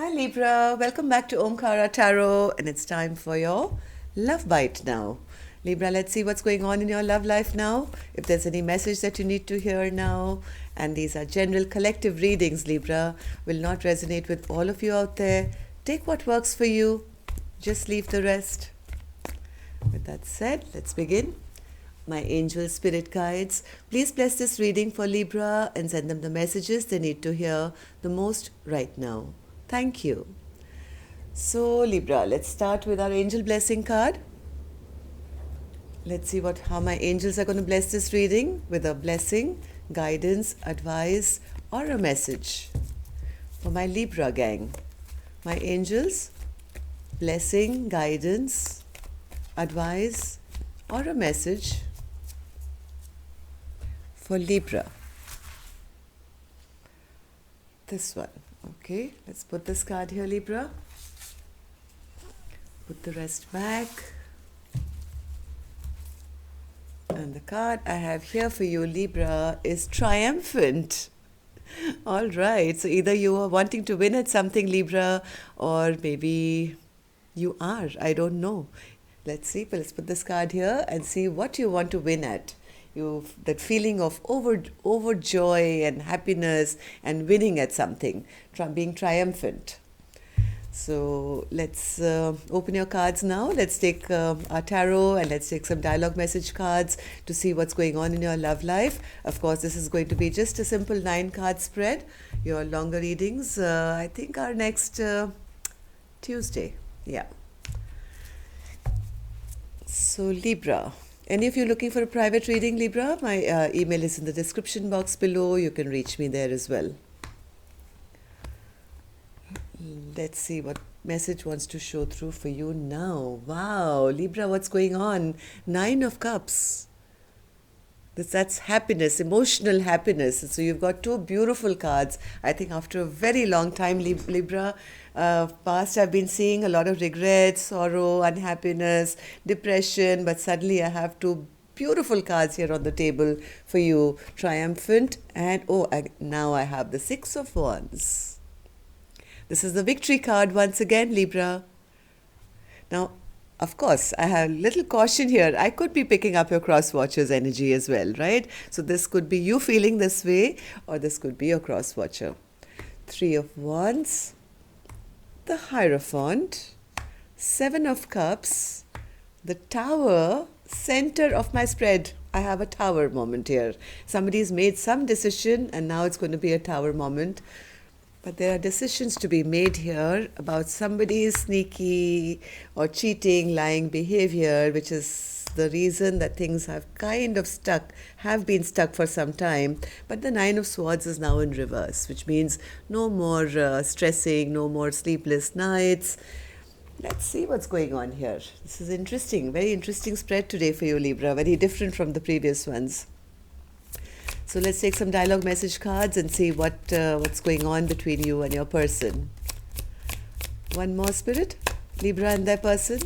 Hi Libra, welcome back to Omkara Tarot, and it's time for your love bite now. Libra, let's see what's going on in your love life now. If there's any message that you need to hear now, and these are general collective readings, Libra, will not resonate with all of you out there. Take what works for you, just leave the rest. With that said, let's begin. My angel spirit guides, please bless this reading for Libra and send them the messages they need to hear the most right now. Thank you. So Libra, let's start with our angel blessing card. Let's see how my angels are going to bless this reading with a blessing, guidance, advice, or a message for my Libra gang. My angels, blessing, guidance, advice, or a message for Libra. This one. Okay, let's put this card here, Libra. Put the rest back. And the card I have here for you, Libra, is Triumphant. All right, so either you are wanting to win at something, Libra, or maybe you are. I don't know. Let's see, but let's put this card here and see what you want to win at. That feeling of overjoy and happiness and winning at something, being triumphant. So let's open your cards now. Let's take our tarot and let's take some dialogue message cards to see what's going on in your love life. Of course, this is going to be just a simple 9-card spread. Your longer readings, I think, are next Tuesday. Yeah. So Libra. Any of you looking for a private reading, Libra? My email is in the description box below. You can reach me there as well. Let's see what message wants to show through for you now. Wow, Libra, what's going on? 9 of Cups. That's happiness, emotional happiness. So you've got 2 beautiful cards. I think after a very long time, Libra, past I've been seeing a lot of regret, sorrow, unhappiness, depression, but suddenly I have 2 beautiful cards here on the table for you. Triumphant and now I have the 6 of Wands. This is the victory card once again, Libra. Now, of course, I have a little caution here. I could be picking up your cross watcher's energy as well, right? So this could be you feeling this way, or this could be your cross watcher. 3 of Wands, the Hierophant, 7 of Cups, the Tower, center of my spread. I have a Tower moment here. Somebody's made some decision and now it's going to be a Tower moment. But there are decisions to be made here about somebody's sneaky or cheating, lying behavior, which is the reason that things have been stuck for some time. But the 9 of Swords is now in reverse, which means no more stressing, no more sleepless nights. Let's see what's going on here. This is interesting, very interesting spread today for you, Libra, very different from the previous ones. So let's take some dialogue message cards and see what's going on between you and your person. One more, Spirit. Libra and their person.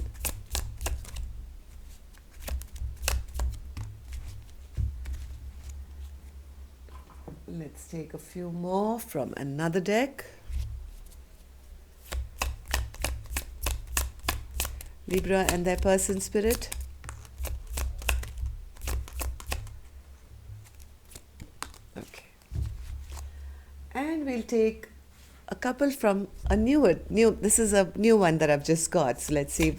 Let's take a few more from another deck. Libra and their person, Spirit. And we'll take a couple from this is a new one that I've just got. So let's see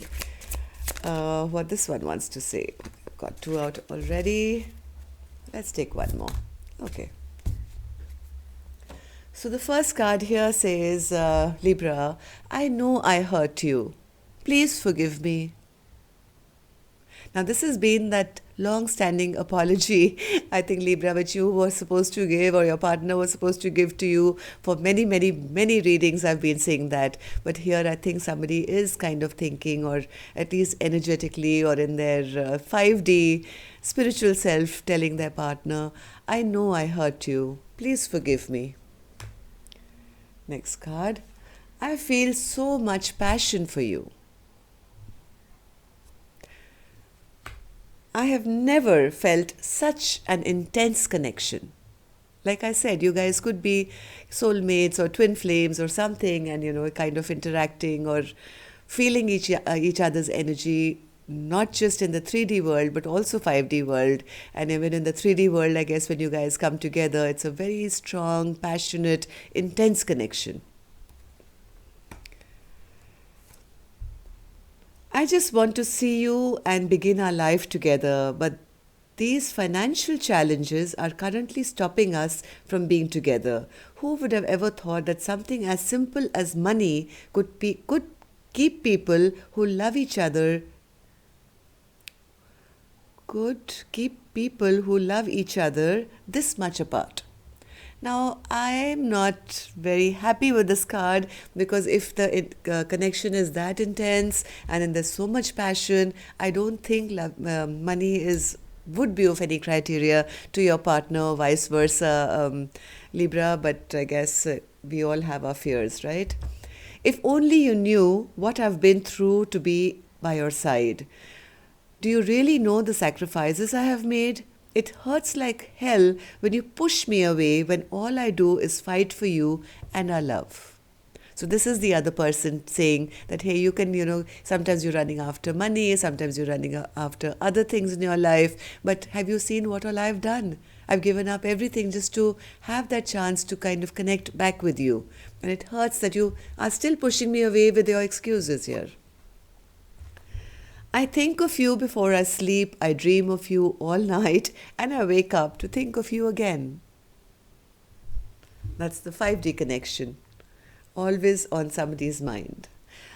what this one wants to say. I've got 2 out already. Let's take one more. Okay. So the first card here says, Libra, I know I hurt you. Please forgive me. Now this has been that long-standing apology, I think, Libra, which you were supposed to give or your partner was supposed to give to you for many, many, many readings. I've been saying that. But here I think somebody is kind of thinking, or at least energetically or in their 5D spiritual self, telling their partner, I know I hurt you. Please forgive me. Next card. I feel so much passion for you. I have never felt such an intense connection. like I said, you guys could be soulmates or twin flames or something, and kind of interacting or feeling each other's energy, not just in the 3D world but also 5D world. And even in the 3D world, I guess when you guys come together, it's a very strong, passionate, intense connection. I just want to see you and begin our life together, but these financial challenges are currently stopping us from being together. Who would have ever thought that something as simple as money could keep people who love each other could keep people who love each other this much apart? Now, I'm not very happy with this card, because if the connection is that intense and then there's so much passion, I don't think money would be of any criteria to your partner, vice versa, Libra. But I guess we all have our fears, right? If only you knew what I've been through to be by your side. Do you really know the sacrifices I have made? It hurts like hell when you push me away, when all I do is fight for you and our love. So this is the other person saying that, hey, you can, sometimes you're running after money, sometimes you're running after other things in your life, but have you seen what all I've done? I've given up everything just to have that chance to kind of connect back with you. And it hurts that you are still pushing me away with your excuses here. I think of you before I sleep, I dream of you all night, and I wake up to think of you again. That's the 5D connection, always on somebody's mind.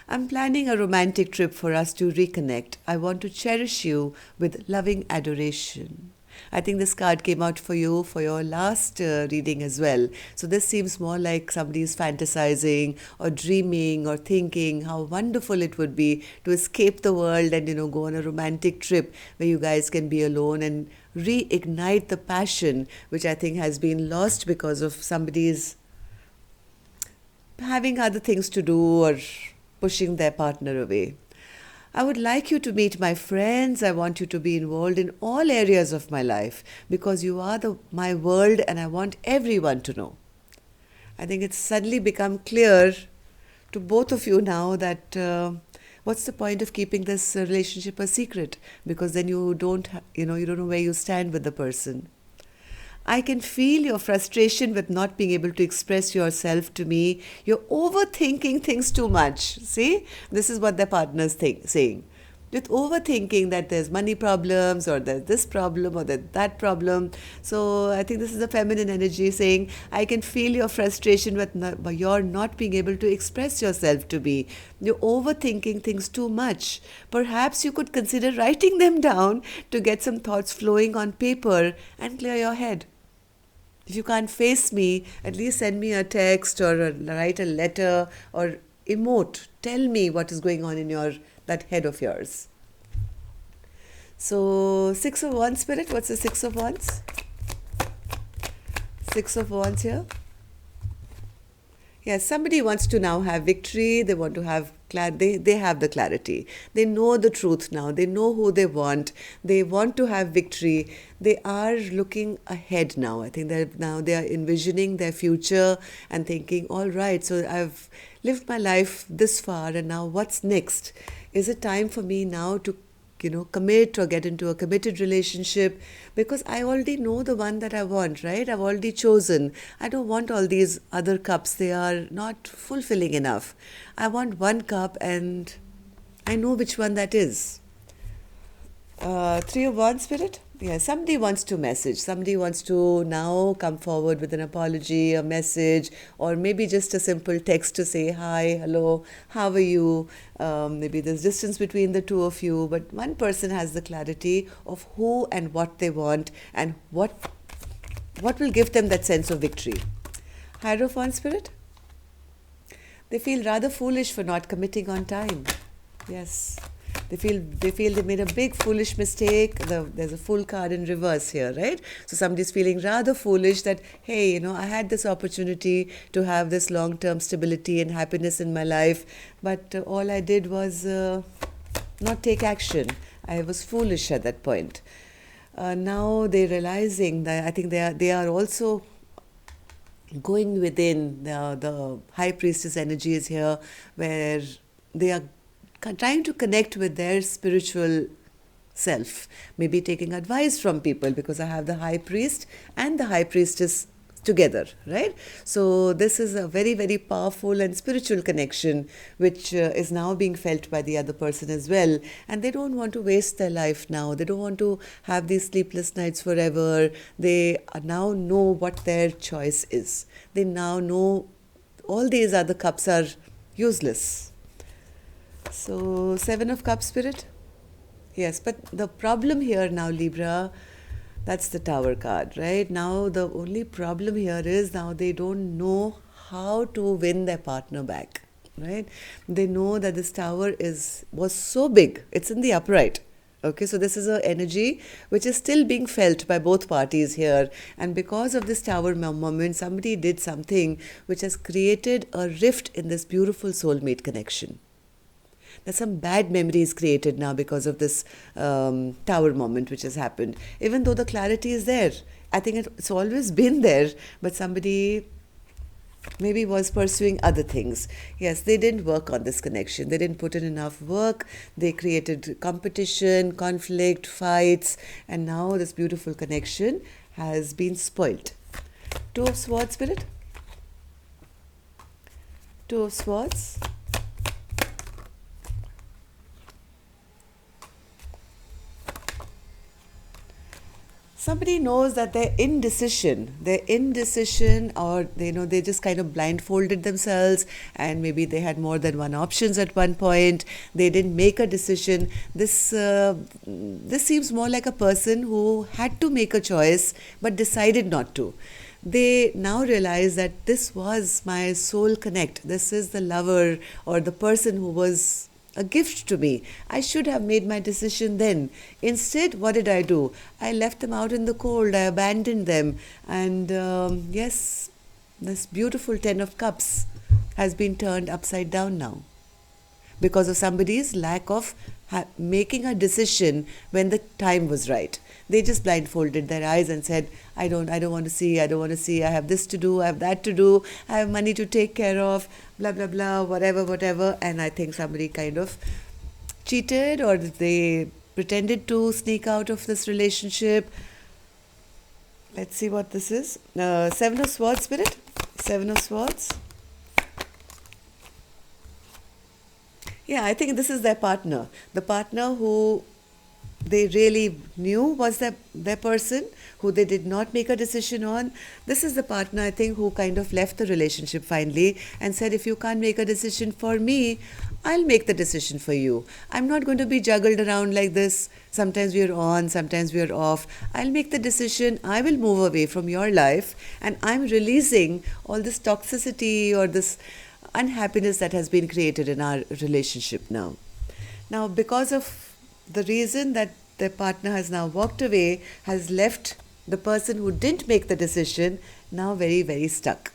I'm planning a romantic trip for us to reconnect. I want to cherish you with loving adoration. I think this card came out for you for your last reading as well. So this seems more like somebody's fantasizing or dreaming or thinking how wonderful it would be to escape the world and, go on a romantic trip where you guys can be alone and reignite the passion, which I think has been lost because of somebody's having other things to do or pushing their partner away. I would like you to meet my friends. I want you to be involved in all areas of my life, because you are my world and I want everyone to know. I think it's suddenly become clear to both of you now that what's the point of keeping this relationship a secret? Because then you don't know where you stand with the person. I can feel your frustration with not being able to express yourself to me. You're overthinking things too much. See, this is what their partner's saying. With overthinking that there's money problems or there's this problem or there's that problem. So I think this is the feminine energy saying, I can feel your frustration with your not being able to express yourself to me. You're overthinking things too much. Perhaps you could consider writing them down to get some thoughts flowing on paper and clear your head. If you can't face me, at least send me a text or write a letter or emote. Tell me what is going on in that head of yours. So, 6 of Wands, Spirit. What's the 6 of Wands? 6 of Wands here. Yes, somebody wants to now have victory. They want to have they have the clarity. They know the truth now. They know who they want. They want to have victory. They are looking ahead now. I think they are envisioning their future and thinking, all right, so I've lived my life this far, and now what's next? Is it time for me now to commit or get into a committed relationship? Because I already know the one that I want, right? I've already chosen. I don't want all these other cups. They are not fulfilling enough. I want one cup and I know which one that is. 3 of Wands, Spirit? Yeah, somebody wants to message. Somebody wants to now come forward with an apology, a message, or maybe just a simple text to say, hi, hello, how are you? Maybe there's distance between the two of you, but one person has the clarity of who and what they want and what will give them that sense of victory. Hierophant, Spirit? They feel rather foolish for not committing on time. Yes. They feel they made a big foolish mistake. There's a Fool card in reverse here, right? So somebody's feeling rather foolish that, hey, I had this opportunity to have this long-term stability and happiness in my life, but all I did was not take action. I was foolish at that point. Now they're realizing that I think they are also going within. The high priestess energy is here, where they are trying to connect with their spiritual self, maybe taking advice from people, because I have the high priest and the high priestess together, right? So this is a very, very powerful and spiritual connection, which is now being felt by the other person as well. And they don't want to waste their life now. They don't want to have these sleepless nights forever. They now know what their choice is. They now know all these other cups are useless. So, Seven of Cups, Spirit? Yes, but the problem here now, Libra, that's the Tower card, right? Now, the only problem here is now they don't know how to win their partner back, right? They know that this Tower was so big, it's in the upright. Okay, so this is an energy which is still being felt by both parties here. And because of this Tower moment, somebody did something which has created a rift in this beautiful soulmate connection. There's some bad memories created now because of this Tower moment which has happened. Even though the clarity is there, I think it's always been there, but somebody maybe was pursuing other things. Yes, they didn't work on this connection. They didn't put in enough work. They created competition, conflict, fights, and now this beautiful connection has been spoilt. Two of Swords, Spirit? Two of Swords. Somebody knows that their indecision, or they just kind of blindfolded themselves, and maybe they had more than one options at one point. They didn't make a decision. This seems more like a person who had to make a choice but decided not to. They now realize that this was my soul connect. This is the lover or the person who was a gift to me. I should have made my decision then. Instead, what did I do? I left them out in the cold. I abandoned them. And yes, this beautiful Ten of Cups has been turned upside down now because of somebody's lack of making a decision when the time was right. They just blindfolded their eyes and said, I don't want to see, I have this to do, I have that to do, I have money to take care of, blah, blah, blah, whatever. And I think somebody kind of cheated, or they pretended to sneak out of this relationship. Let's see what this is. Seven of Swords, Spirit. Seven of Swords. Yeah, I think this is their partner. The partner who they really knew was their person, who they did not make a decision on. This is the partner, I think, who kind of left the relationship finally and said, if you can't make a decision for me, I'll make the decision for you. I'm not going to be juggled around like this. Sometimes we're on, sometimes we're off. I'll make the decision. I will move away from your life, and I'm releasing all this toxicity or this unhappiness that has been created in our relationship now. Now, because of the reason that their partner has now walked away, has left the person who didn't make the decision now very, very stuck.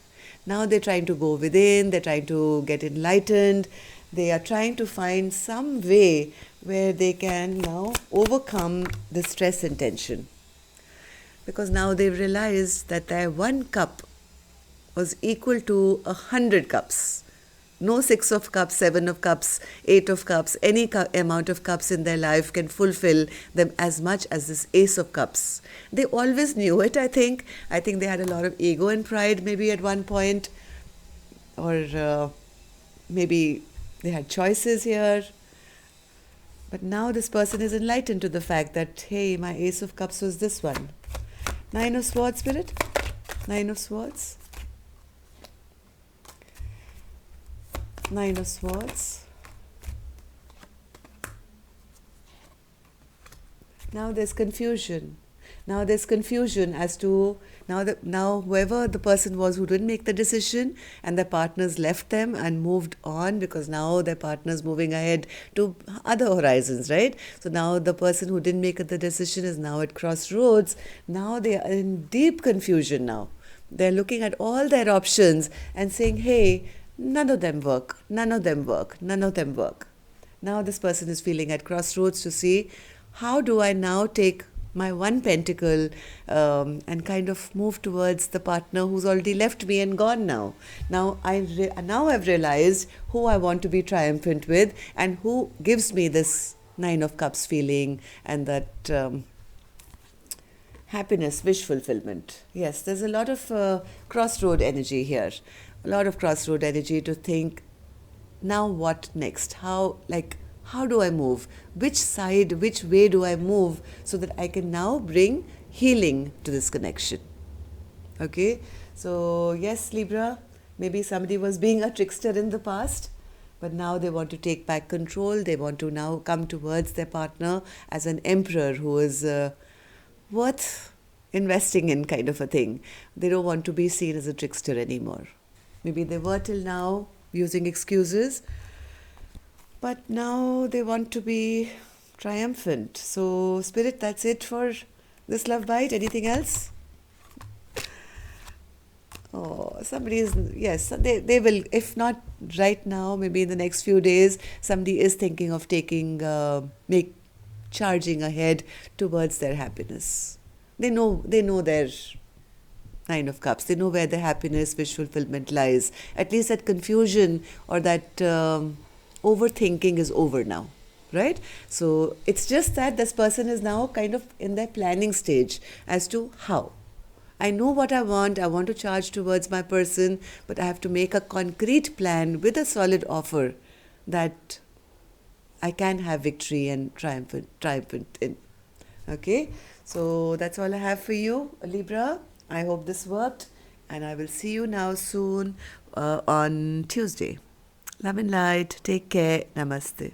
Now they're trying to go within, they're trying to get enlightened, they are trying to find some way where they can now overcome the stress and tension. Because now they've realized that their one cup was equal to 100 cups. No Six of Cups, Seven of Cups, Eight of Cups, any amount of cups in their life can fulfill them as much as this Ace of Cups. They always knew it, I think. I think they had a lot of ego and pride maybe at one point. Or maybe they had choices here. But now this person is enlightened to the fact that, hey, my Ace of Cups was this one. Nine of Swords, Spirit. Nine of Swords. Nine of Swords. Now there's confusion. Now there's confusion as to now whoever the person was who didn't make the decision, and their partners left them and moved on, because now their partner's moving ahead to other horizons, right? So now the person who didn't make the decision is now at crossroads. Now they are in deep confusion now. They're looking at all their options and saying, hey, none of them work, none of them work, none of them work. Now this person is feeling at crossroads to see, how do I now take my one pentacle, and kind of move towards the partner who's already left me and gone now. Now I've realized who I want to be triumphant with and who gives me this Nine of Cups feeling and that happiness, wish fulfillment. Yes, there's a lot of crossroad energy here. A lot of crossroad energy to think, now what next? How do I move? Which side, which way do I move so that I can now bring healing to this connection? Okay, so yes, Libra, maybe somebody was being a trickster in the past, but now they want to take back control. They want to now come towards their partner as an emperor who is worth investing in, kind of a thing. They don't want to be seen as a trickster anymore. Maybe they were till now using excuses, but now they want to be triumphant. So, Spirit, that's it for this love bite. Anything else? Oh, somebody is, yes, they will, if not right now, maybe in the next few days, somebody is thinking of charging ahead towards their happiness. They know their Nine of Cups. They know where their happiness, wish fulfillment lies. At least that confusion or that overthinking is over now, right? So it's just that this person is now kind of in their planning stage as to how. I know what I want. I want to charge towards my person, but I have to make a concrete plan with a solid offer that I can have victory and triumphant in. Okay, so that's all I have for you, Libra. I hope this worked, and I will see you now soon on Tuesday. Love and light. Take care. Namaste.